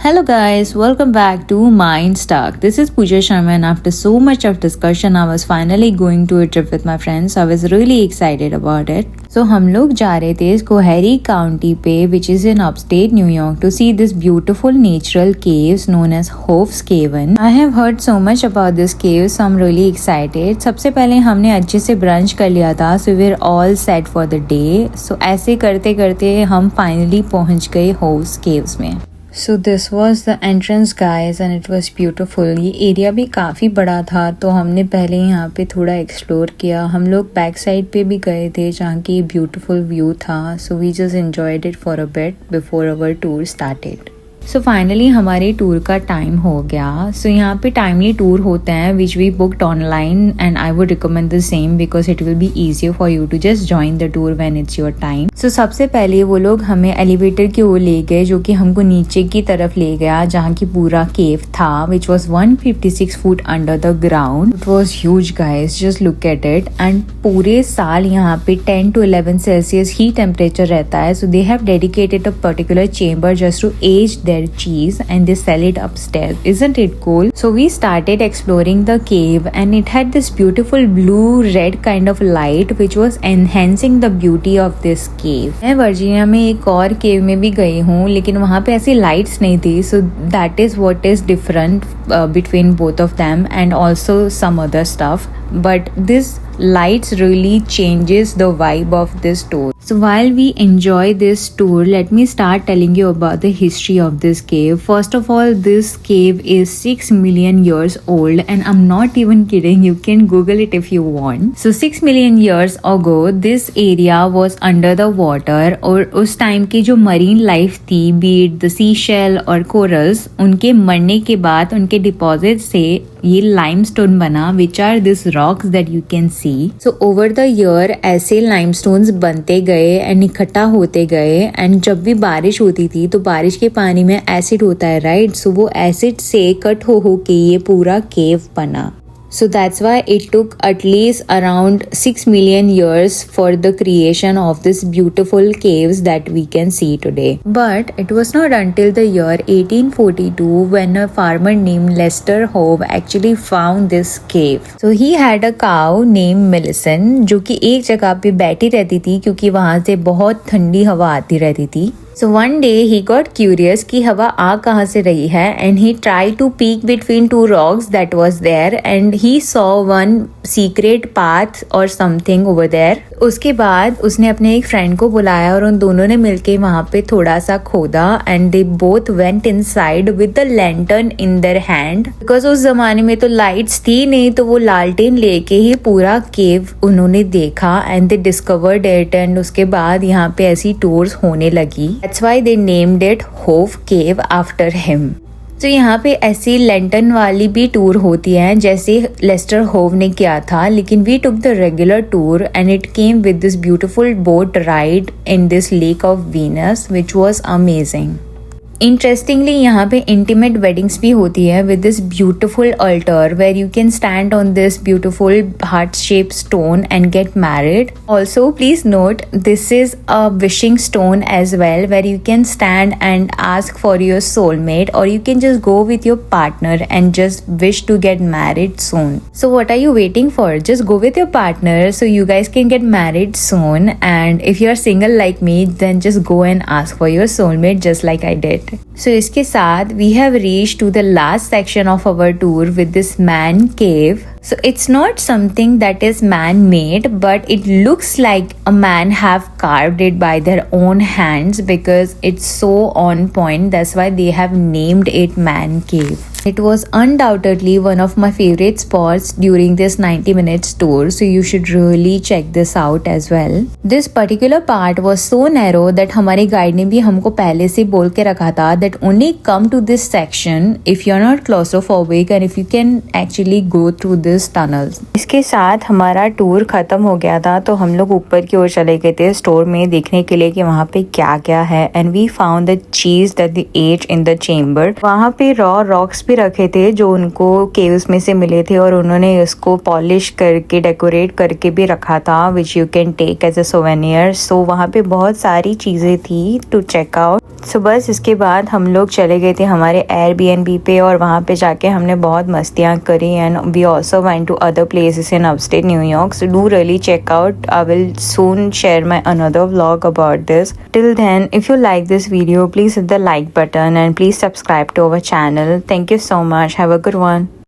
Hello guys, welcome back to Mindstuck. This is Pooja Sharma and after so much of discussion I was finally going to a trip with my friends. I was really excited about it. So हम लोग जा रहे थे Schoharie County पे which is in upstate New York to see this beautiful natural caves known as Hof's Caven. I have heard so much about this cave so I'm really excited. सबसे पहले हमने अच्छे से ब्रंच कर लिया था so we're all set for the day. So ऐसे करते करते हम finally पहुंच गए Hof's Caves में. So this was the entrance guys and it was beautiful. ये एरिया भी काफ़ी बड़ा था तो हमने पहले यहाँ पे थोड़ा एक्सप्लोर किया. हम लोग बैक साइड पे भी गए थे जहाँ की ब्यूटीफुल व्यू था. So we just enjoyed it for a bit before our tour started. So finally हमारे टूर का टाइम हो गया. सो यहाँ पे टाइमली टूर होते हैं which we booked online and I would recommend the same because it will be easier for you to just join the tour when it's your time. So सबसे पहले वो लोग हमें एलिवेटर की ओर ले गए जो कि हमको नीचे की तरफ ले गया जहाँ की पूरा केव था which was 156 foot under the ground. It was huge guys, just look at it. And पूरे साल यहाँ पे 10 to 11 सेल्सियस ही टेम्परेचर रहता है. So they have dedicated a particular chamber just to age their cheese and they sell it upstairs. Isn't it cool? So we started exploring the cave and it had this beautiful blue red kind of light which was enhancing the beauty of this cave. मैं Virginia में एक और केव में भी गई हूँ लेकिन वहाँ पे ऐसी लाइट्स नहीं थी. So that is what is different between both of them and also some other stuff. But this lights really changes the vibe of this tour. So while we enjoy this tour, let me start telling you about the history of this cave. First of all, this cave is 6 million years old and I'm not even kidding. You can Google it if you want. So 6 million years ago, this area was under the water और उस time की जो marine life थी, be it the seashell और corals, उनके मरने के बाद उनके deposit से ये limestone बना which are these rocks that you can see. So over the year ऐसे limestones बनते गए एंड इकट्ठा होते गए एंड जब भी बारिश होती थी तो बारिश के पानी में एसिड होता है राइट. सो वो एसिड से कट हो के ये पूरा केव बना. So that's why it took at least around 6 million years for the creation of this beautiful caves that we can see today. But it was not until the year 1842 when a farmer named Lester Hove actually found this cave. So he had a cow named Millicent जो कि एक जगह पे बैठी रहती थी क्योंकि वहाँ से बहुत ठंडी हवा आती रहती थी. So one day he got curious कि हवा आ कहाँ से रही है and he tried to peek between two rocks that was there and he saw one secret path or something over there. उसके बाद उसने अपने एक फ्रेंड को बुलाया और उन दोनों ने मिलके वहाँ पे थोड़ा सा खोदा and they both went inside with the lantern in their hand because उस जमाने में तो लाइट्स थी नहीं तो वो लालटेन लेके ही पूरा केव उन्होंने देखा and they discovered it and उसके बाद यहाँ पे ऐसी टूर्स होने लगी. That's why they named it Hove Cave after him. तो यहाँ पे ऐसी लैंटर्न वाली भी टूर होती है जैसे लेस्टर होव ने किया था लेकिन we took the regular tour and it came with this beautiful boat ride in this lake of Venus which was amazing. Interestingly यहाँ पे इंटीमेट वेडिंग्स भी होती है with this beautiful altar where you can stand on this beautiful heart shape stone and get married. Also please note this is a wishing stone as well where you can stand and ask for your soulmate और you can just go with your partner and just wish to get married soon. So what are you waiting for? Just go with your partner so you guys can get married soon. And if you are single like me, then just go and ask for your soulmate just like I did. So इसके साथ we have reached to the last section of our tour with this man cave. So it's not something that is man-made, but it looks like a man have carved it by their own hands because it's so on point. That's why they have named it man cave. It was undoubtedly one of my favorite spots during this 90 minutes tour, so you should really check this out as well. This particular part was so narrow that हमारे guide ने भी हमको पहले से बोल के रखा था that only come to this section if you're not claustrophobic and if you can actually go through this this tunnel. इसके साथ हमारा टूर खत्म हो गया था, तो हम लोग ऊपर की ओर चले गए थे स्टोर में देखने के लिए कि वहाँ पे क्या क्या है। And we found the cheese that they ate in the chamber. वहाँ पे रॉ रॉक्स भी रखे थे जो उनको केव्स में से मिले थे, और उन्होंने इसको पॉलिश करके डेकोरेट करके भी रखा था, which you can take as a souvenir. So वहाँ पे बहुत सारी चीज़ें थी टू चेक आउट। सो बस इसके बाद हम लोग चले गए थे हमारे एयरबीएनबी पे, और वहाँ पे जाके हमने बहुत मस्तियाँ करी। And we also went to other places in upstate New York. So do really check out. I will soon share my another vlog about this. Till then, if you like this video, please hit the like button and please subscribe to our channel. Thank you so much. Have a good one.